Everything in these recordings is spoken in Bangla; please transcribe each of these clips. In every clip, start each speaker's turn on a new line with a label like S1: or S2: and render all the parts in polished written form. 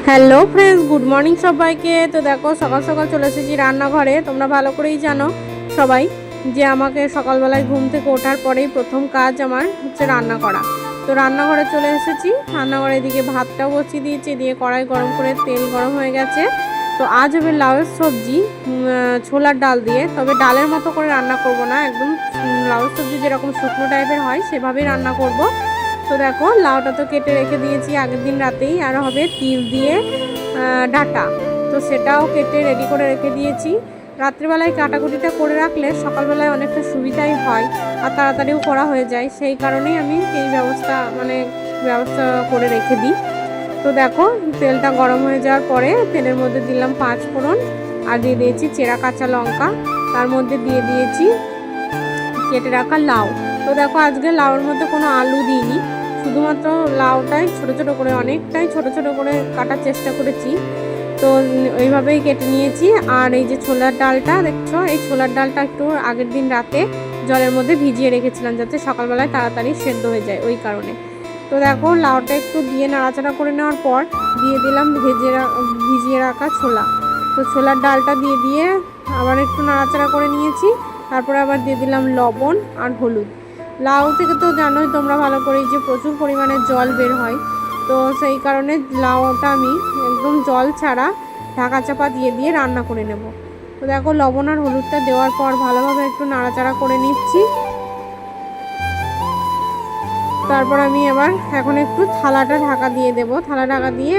S1: হ্যালো ফ্রেন্ডস, গুড মর্নিং সবাইকে। তো দেখো সকাল সকাল চলে এসেছি রান্নাঘরে। তোমরা ভালো করেই জানো সবাই যে আমাকে সকালবেলায় ঘুম থেকে ওঠার পরেই প্রথম কাজ আমার হচ্ছে রান্না করা। তো রান্নাঘরে চলে এসেছি। রান্নাঘরে এদিকে ভাতটাও বসিয়ে দিয়েছি, দিয়ে কড়াই গরম করে তেল গরম হয়ে গেছে। তো আজ হবে লাউয়ের সবজি ছোলার ডাল দিয়ে, তবে ডালের মতো করে রান্না করব না, একদম লাউয়ের সবজি যেরকম শুকনো টাইপের হয় সেভাবেই রান্না করব। তো দেখো লাউটা তো কেটে রেখে দিয়েছি আগের দিন রাতেই, আর হবে তিল দিয়ে ডাঁটা, তো সেটাও কেটে রেডি করে রেখে দিয়েছি। রাত্রিবেলায় কাটাকুটিটা করে রাখলে সকালবেলায় অনেকটা সুবিধাই হয় আর তাড়াতাড়িও করা হয়ে যায়, সেই কারণেই আমি এই ব্যবস্থা করে রেখে দিই। তো দেখো তেলটা গরম হয়ে যাওয়ার পরে তেলের মধ্যে দিলাম 5 ফোড়ন, আর দিয়ে দিয়েছি চেরা কাঁচা লঙ্কা, তার মধ্যে দিয়ে দিয়েছি কেটে রাখা লাউ। তো দেখো আজকে লাউর মধ্যে কোনো আলু দিইনি, শুধুমাত্র লাউটাই ছোট ছোট করে, অনেকটাই ছোট ছোট করে কাটার চেষ্টা করেছি। তো ওইভাবেই কেটে নিয়েছি। আর এই যে ছোলার ডালটা দেখছো, এই ছোলার ডালটা একটু আগের দিন রাতে জলের মধ্যে ভিজিয়ে রেখেছিলাম যাতে সকালবেলায় তাড়াতাড়ি সেদ্ধ হয়ে যায়, ওই কারণে। তো দেখো লাউটা একটু দিয়ে নাড়াচাড়া করে নেওয়ার পর দিয়ে দিলাম ভিজিয়ে রাখা ছোলা। তো ছোলার ডালটা দিয়ে আবার একটু নাড়াচাড়া করে নিয়েছি। তারপরে আবার দিয়ে দিলাম লবণ আর হলুদ। লাউ থেকে তো জানোই তোমরা ভালো করেই যে প্রচুর পরিমাণে জল বের হয়, তো সেই কারণে লাউটা আমি একদম জল ছাড়া ঢাকা চাপা দিয়ে রান্না করে নেব। তো দেখো লবণ আর হলুদটা দেওয়ার পর ভালোভাবে একটু নাড়াচাড়া করে নিচ্ছি। তারপর আমি এখন একটু থালাটা ঢাকা দিয়ে দেব। থালা ঢাকা দিয়ে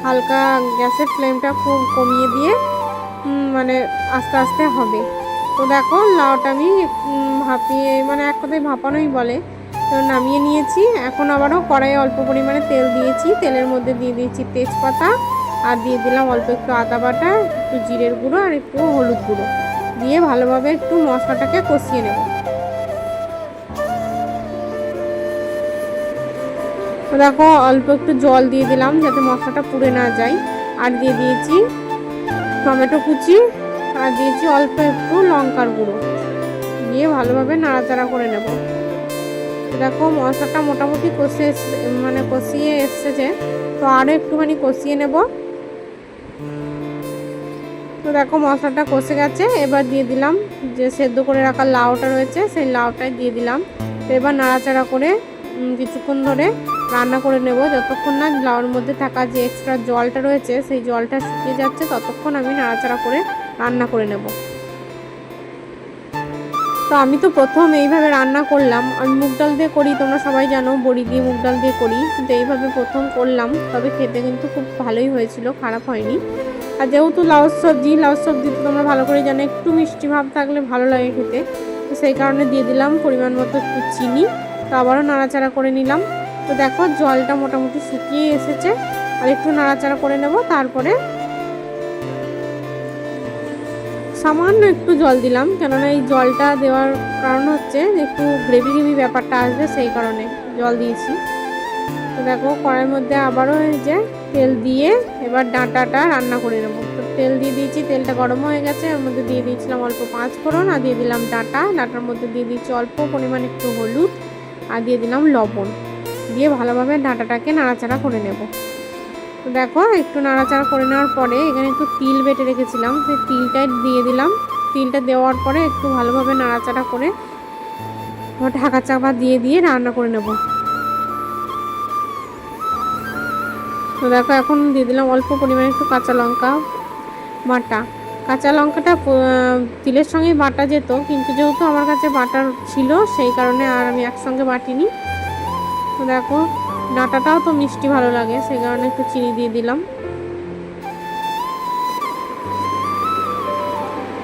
S1: হালকা গ্যাসের ফ্লেমটা খুব কমিয়ে দিয়ে মানে আস্তে আস্তে হবে। তো দেখো লাউটা আমি ভাপিয়ে, এক কথায় ভাপানোই বলে, তো নামিয়ে নিয়েছি। এখন আবারও কড়াইয়ে অল্প পরিমাণে তেল দিয়েছি, তেলের মধ্যে দিয়ে দিয়েছি তেজপাতা, আর দিয়ে দিলাম অল্প একটু আদা বাটা, একটু জিরের গুঁড়ো আর একটু হলুদ গুঁড়ো, দিয়ে ভালোভাবে একটু মশলাটাকে কষিয়ে নেব। তো দেখো অল্প একটু জল দিয়ে দিলাম যাতে মশলাটা পুড়ে না যায়, আর দিয়ে দিয়েছি টমেটো কুচি, আর দিয়েছি অল্প একটু লঙ্কার গুঁড়ো, দিয়ে ভালোভাবে নাড়াচাড়া করে নেব। দেখো মশলাটা মোটামুটি কষিয়ে এসেছে, তো আরও একটুখানি কষিয়ে নেব। তো দেখো মশলাটা কষে গেছে, এবার দিয়ে দিলাম যে সেদ্ধ করে রাখা লাউটা রয়েছে, সেই লাউটাই দিয়ে দিলাম। তো এবার নাড়াচাড়া করে কিছুক্ষণ ধরে রান্না করে নেব, যতক্ষণ না লাউর মধ্যে থাকা যে এক্সট্রা জলটা রয়েছে সেই জলটা শুকিয়ে যাচ্ছে, ততক্ষণ আমি নাড়াচাড়া করে রান্না করে নেব। তো আমি তো প্রথম এইভাবে রান্না করলাম, আমি মুগ ডাল দিয়ে করি, তোমরা সবাই জানো বড়ি দিয়ে মুগ ডাল দিয়ে করি, কিন্তু এইভাবে প্রথম করলাম, তবে খেতে কিন্তু খুব ভালোই হয়েছিল, খারাপ হয়নি। আর যেহেতু লাউর সবজি তো তোমরা ভালো করে জানো একটু মিষ্টি ভাব থাকলে ভালো লাগে খেতে, তো সেই কারণে দিয়ে দিলাম পরিমাণ মতো একটু চিনি। তো আবারও নাড়াচাড়া করে নিলাম। তো দেখো জলটা মোটামুটি শুকিয়ে এসেছে, আর একটু নাড়াচাড়া করে নেব। তারপরে সামান্য একটু জল দিলাম, কেননা এই জলটা দেওয়ার কারণ হচ্ছে একটু গ্রেভি ব্যাপারটা আসবে, সেই কারণে জল দিয়েছি। তো দেখো কড়াইয়ের মধ্যে আবারও এই যে তেল দিয়ে এবার ডাঁটাটা রান্না করে নেব। তো তেল দিয়ে দিয়েছি, তেলটা গরম হয়ে গেছে, এর মধ্যে দিয়ে দিয়েছিলাম অল্প 5 ফোড়ন, আর দিয়ে দিলাম ডাঁটার মধ্যে দিয়ে দিয়েছি অল্প পরিমাণ একটু হলুদ, আর দিয়ে দিলাম লবণ, দিয়ে ভালোভাবে ডাঁটাটাকে নাড়াচাড়া করে নেব। তো দেখো একটু নাড়াচাড়া করে নেওয়ার পরে এখানে একটু তিল বেটে রেখেছিলাম, সেই তিলটাই দিয়ে দিলাম। তিলটা দেওয়ার পরে একটু ভালোভাবে নাড়াচাড়া করে ঢাকা চাপা দিয়ে রান্না করে নেব। তো দেখো এখন দিয়ে দিলাম অল্প পরিমাণে একটু কাঁচা লঙ্কা বাটা। কাঁচা লঙ্কাটা তিলের সঙ্গে বাটা যেত, কিন্তু যেহেতু আমার কাছে বাটার ছিল সেই কারণে আর আমি একসঙ্গে বাটিনি। তো দেখো ডাঁটাটাও তো মিষ্টি ভালো লাগে, সেই কারণে একটু চিনি দিয়ে দিলাম।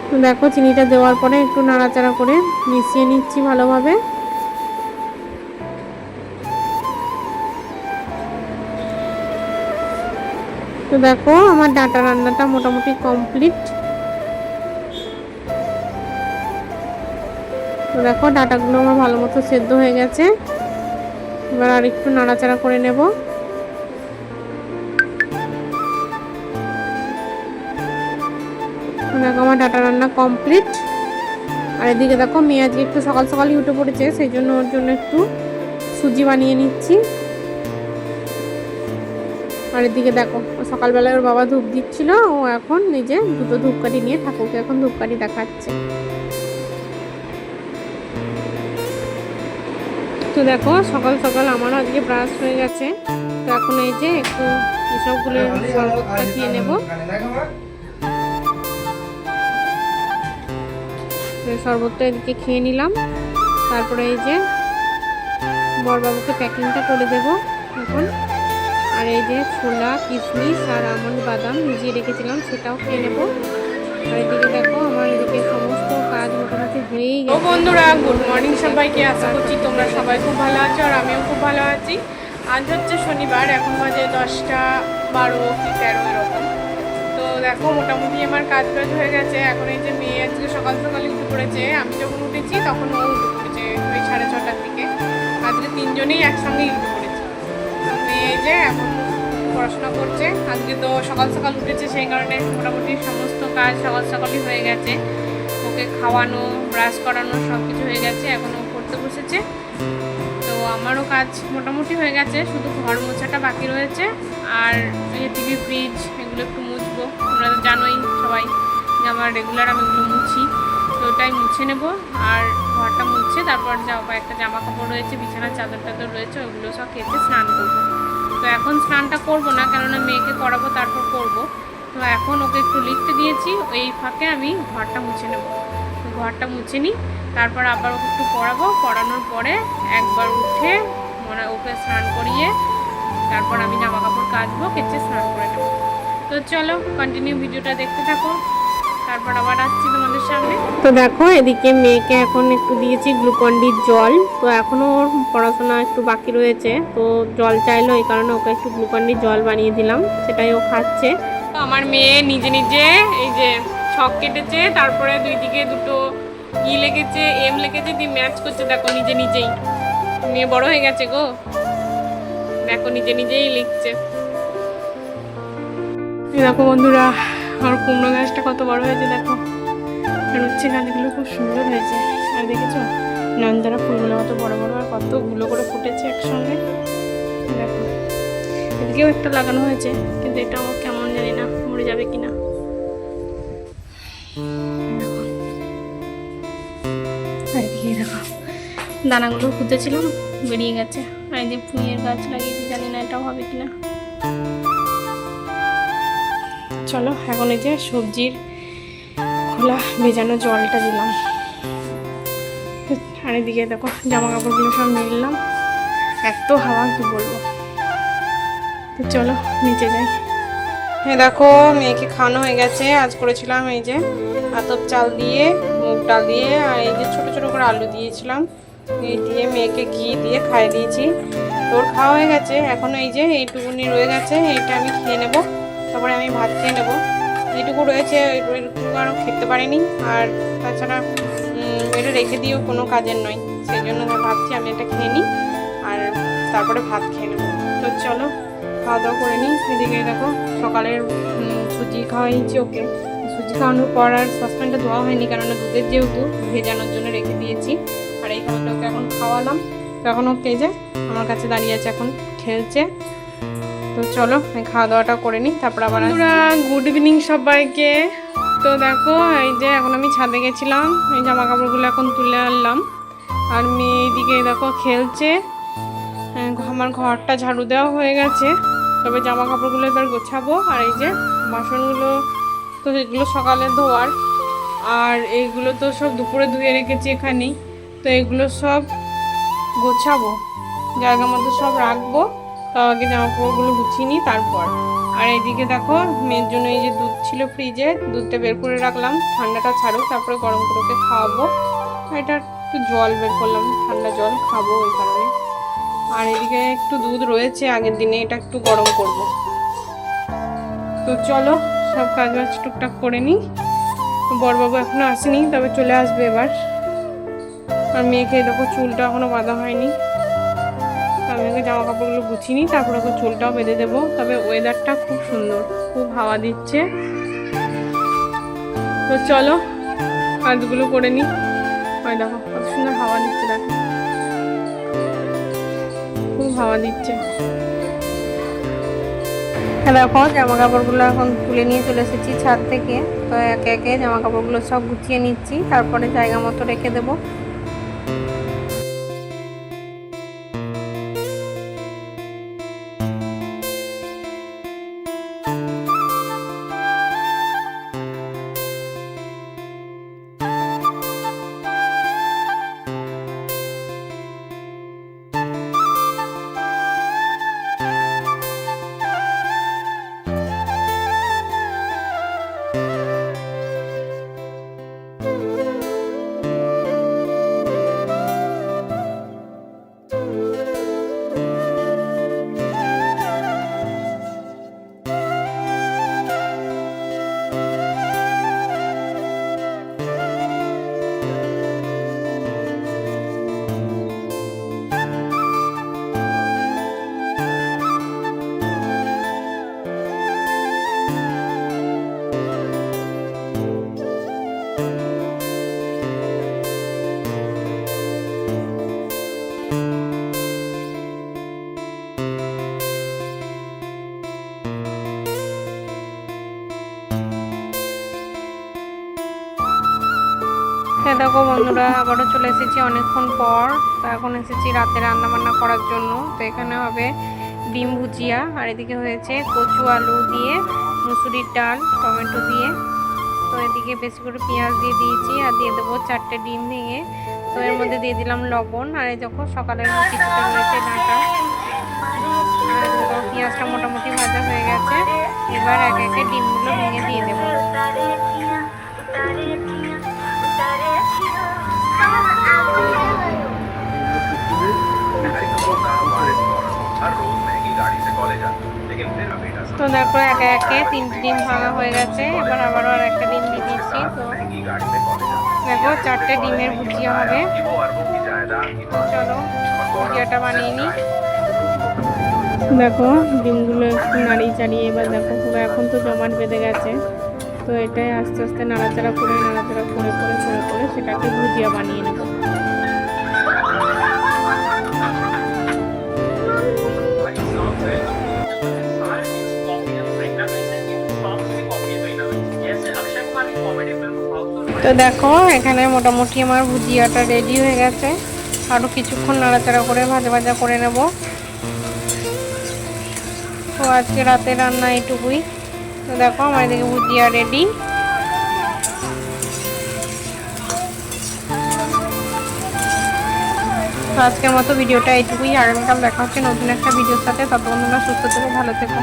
S1: তো দেখো চিনিটা দেওয়ার পরে একটু নাড়াচাড়া করে মিশিয়ে নিচ্ছি ভালোভাবে। তো দেখো আমার ডাঁটা রান্নাটা মোটামুটি কমপ্লিট। তো দেখো ডাঁটাগুলো আমার ভালো মতো সেদ্ধ হয়ে গেছে, এবার আর একটু নাড়াচাড়া করে নেব। দেখো আমার ডাঁটা রান্না কমপ্লিট। আর এদিকে দেখো মেয়ে আজকে একটু সকাল সকালই উঠে পড়েছে, সেই জন্য ওর জন্য একটু সুজি বানিয়ে নিচ্ছি। আর এদিকে দেখো সকালবেলায় ওর বাবা ধূপ দিচ্ছিল, ও এখন নিজে দুটো ধূপকাঠি নিয়ে ঠাকুরকে এখন ধূপকাঠি দেখাচ্ছে। তো দেখো সকাল সকাল আমার আজকে ব্রাশ হয়ে গেছে, তো এখন এই যে একটু এসবগুলো শরবতটা খেয়ে নেব। শরবতটা এদিকে খেয়ে নিলাম, তারপরে এই যে বড়বাবুকে প্যাকিংটা করে দেব এখন। আর এই যে ছোলা কিশমিশ আর আমন্ড বাদাম ভিজিয়ে রেখেছিলাম সেটাও খেয়ে নেব। আর এদিকে দেখো আমার এদিকে সমস্ত কাজ মোটামুটি হয়েই গেছে। বন্ধুরা গুড মর্নিং সবাইকে, আশা করছি তোমরা সবাই খুব ভালো আছো আর আমিও খুব ভালো আছি। আজ হচ্ছে শনিবার, এখন বাজে 10টা 12 কি 13 এরকম। তো দেখো মোটামুটি আমার কাজ বাজ হয়ে গেছে। এখন এই যে মেয়ে আজকে সকাল সকালে উঠে পড়েছে, আমি যখন উঠেছি তখন ও উঠে পড়েছে ওই 6:30টার দিকে। আজকে তিনজনেই একসঙ্গেই উঠে পড়েছে। তো মেয়ে এই যে এখন পড়াশোনা করছে। আজকে তো সকাল সকাল উঠেছে, সেই কারণে মোটামুটি সমস্ত কাজ সকাল সকালই হয়ে গেছে। ওকে খাওয়ানো, ব্রাশ করানো সব কিছু হয়ে গেছে, এখন ও পড়তে বসেছে। তো আমারও কাজ মোটামুটি হয়ে গেছে, শুধু ঘর মোছাটা বাকি রয়েছে। আর এই টিভি ফ্রিজ এগুলো একটু মুছবো। তোমরা তো জানোই সবাই যে আমার রেগুলার আমি এগুলো মুছি, তো ওটাই মুছে নেব। আর ঘরটা মুছে তারপর একটা জামা কাপড় রয়েছে, বিছানার চাদর টাদর রয়েছে, ওগুলো সব কেটে স্নান করবো। তো এখন স্নানটা করবো না, কেননা মেয়েকে করাবো তারপর করব। তো এখন ওকে একটু লিখতে দিয়েছি, এই ফাঁকে আমি ঘরটা মুছে নেব। ঘরটা মুছে নিই, তারপর আবার ওকে একটু পড়াবো। পড়ানোর পরে একবার উঠে ওকে স্নান করিয়ে তারপর আমি জামা কাপড় কাচবো, কেচে স্নান করে নেবো। তো চলো কন্টিনিউ ভিডিওটা দেখতে থাকো, তারপর আবার আসছি তোমাদের সামনে। তো দেখো এদিকে মেয়েকে এখন একটু দিয়েছি গ্লুকন-ডির জল। তো এখনও ওর পড়াশোনা একটু বাকি রয়েছে, তো জল চাইলো, এই কারণে ওকে একটু গ্লুকন-ডির জল বানিয়ে দিলাম, সেটাই ও খাচ্ছে। তো আমার মেয়ে নিজে নিজে এই যে ছক কেটেছে, তারপরে দুই দিকে দুটো লেগেছে, এম লেগেছে, দিয়ে ম্যাচ করছে। দেখো নিজে নিজেই, মেয়ে বড় হয়ে গেছে গো, দেখো নিজে নিজেই লিখছে। দেখো বন্ধুরা আমার কুমড়ো গাছটা কত বড় হয়েছে, দেখো। আর উচ্ছে গাছগুলো খুব সুন্দর হয়েছে। আর দেখেছো নয়নতারা ফুলগুলো কত বড় বড় আর কতগুলো করে ফুটেছে একসঙ্গে। দেখো এদিকেও একটা লাগানো হয়েছে, কিন্তু এটা আমার কেমন জানি না, মরে যাবে কিনা। এদিকে দেখো দানাগুলো খুঁজেছিলাম, বেরিয়ে গেছে। আর এই যে ফুলের গাছ লাগিয়েছি, জানি না এটাও হবে কিনা। চলো এখন এই যে সবজির খোলা ভেজানো জলটা দিলাম। আর এদিকে দেখো জামা কাপড়গুলো সব মিললাম, এত হাওয়া কি বলবো। তো চলো নিচে যাই। হ্যাঁ দেখো মেয়েকে খাওয়ানো হয়ে গেছে। আজ করেছিলাম এই যে আতপ চাল দিয়ে, মুগ ডাল দিয়ে, আর এই যে ছোটো ছোটো করে আলু দিয়েছিলাম, এই দিয়ে মেয়েকে ঘি দিয়ে খাইয়ে দিয়েছি। তোর খাওয়া হয়ে গেছে, এখন এই যে এইটুকুনি রয়ে গেছে, এইটা আমি খেয়ে নেব, তারপরে আমি ভাত খেয়ে নেবো। এইটুকু রয়েছে, এইটুকু আরও খেতে পারিনি। আর তাছাড়া এটা রেখে দিয়েও কোনো কাজের নয়, সেই জন্য ভাবছি আমি এটা খেয়ে নিই আর তারপরে ভাত খেয়ে নেবো। তো চলো খাওয়া দাওয়া করে নিই। এদিকে দেখো সকালের সুজি খাওয়াইছি ওকে। সুজি খাওয়ানোর পর আর সসপ্যানটা ধোয়া হয়নি, কেননা দুধের যেহেতু ভেজানোর জন্য রেখে দিয়েছি। আর এই খাবারটা ওকে এখন খাওয়ালাম, তো এখন ও খেয়ে যায়, আমার কাছে দাঁড়িয়ে আছে, এখন খেলছে। তো চলো আমি খাওয়া দাওয়াটা করে নিই, তারপর আবার গুড ইভিনিং সবাইকে। তো দেখো এই যে এখন আমি ছাদে গেছিলাম, এই জামা কাপড়গুলো এখন তুলে আনলাম। আর মেয়ে এইদিকে দেখো খেলছে। আমার ঘরটা ঝাড়ু দেওয়া হয়ে গেছে, তবে জামা কাপড়গুলো এবার গোছাবো। আর এই যে বাসনগুলো তো এগুলো সকালে ধোয়ার, আর এইগুলো তো সব দুপুরে ধুয়ে রেখেছি এখানেই। তো এগুলো সব গোছাবো, জায়গা মতো সব রাখবো। তার আগে জামা কাপড়গুলো গুছিয়ে নিই তারপর। আর এইদিকে দেখো মেয়ের জন্য এই যে দুধ ছিল ফ্রিজে, দুধটা বের করে রাখলাম, ঠান্ডাটা ছাড়ুক, তারপরে গরম করে ওকে খাওয়াবো। এটা একটু জল বের করলাম, ঠান্ডা জল খাবো ওই কারণে। আর এদিকে একটু দুধ রয়েছে আগের দিনে, এটা একটু গরম করব। তো চলো সব কাজ বাজ টুকটাক করে নিই। বড়বাবু এখনো আসেনি, তবে চলে আসবে এবার। আর মেয়েকে দেখো চুলটা এখনো বাঁধা হয়নি, আমি ওকে জামা কাপড়গুলো গুছিয়ে নিই, তারপর ওকে চুলটাও বেঁধে দেবো। তবে ওয়েদারটা খুব সুন্দর, খুব হাওয়া দিচ্ছে। তো চলো কাজগুলো করে নিই। ওই দেখো কত সুন্দর হাওয়া দিচ্ছে, দেখো খুব হাওয়া দিচ্ছে। দেখো জামা কাপড়গুলো এখন তুলে নিয়ে চলে এসেছি ছাদ থেকে। তো একে একে জামা কাপড়গুলো সব গুছিয়ে নিচ্ছি, তারপরে জায়গা মতো রেখে দেবো। দেখো বন্ধুরা, আবারও চলে এসেছি অনেকক্ষণ পর। তো এখন এসেছি রাতে রান্না বান্না করার জন্য। তো এখানে হবে ডিম ভুজিয়া, আর এদিকে হয়েছে কচু আলু দিয়ে মুসুরির ডাল টমেটো দিয়ে। তো এদিকে বেশি করে পেঁয়াজ দিয়ে দিয়েছি, আর দিয়ে দেবো 4টে ডিম ভেঙে। তো এর মধ্যে দিয়ে দিলাম লবণ। আর এই দেখো সকালের কিছুটা রয়েছে ডাঁটা। আর পেঁয়াজটা মোটামুটি ভাজা হয়ে গেছে। এবার একে একে ডিমগুলো ভেঙে দিয়ে দেবো। তো দেখো একে একে 3টে ডিম ভাঙা হয়ে গেছে। এবার আবারও আর একটা ডিম দিয়ে দিচ্ছি। তো দেখো 4টে ডিমের ভুজিয়া হবে। চলো ভুজিয়াটা বানিয়ে নিই। দেখো ডিমগুলো একটু নাড়িয়ে চাড়িয়ে, এবার দেখো পুরো এখন তো জমাট বেঁধে গেছে। তো এটাই আস্তে আস্তে নাড়াচাড়া করে সেটাকে ভুজিয়া বানিয়ে নেব। তো দেখো এখানে মোটামুটি আমার ভুজিয়াটা রেডি হয়ে গেছে। আরও কিছুক্ষণ নাড়াচাড়া করে ভাজা ভাজা করে নেব। তো আজকে রাতে রান্না এইটুকুই। তো দেখো আমার এদিকে ভুজিয়া রেডি। তো আজকের মতো ভিডিওটা এইটুকুই। আগামীকাল দেখা হচ্ছে নতুন একটা ভিডিওর সাথে। ততক্ষণ তোমরা সুস্থ থেকো, ভালো থেকো।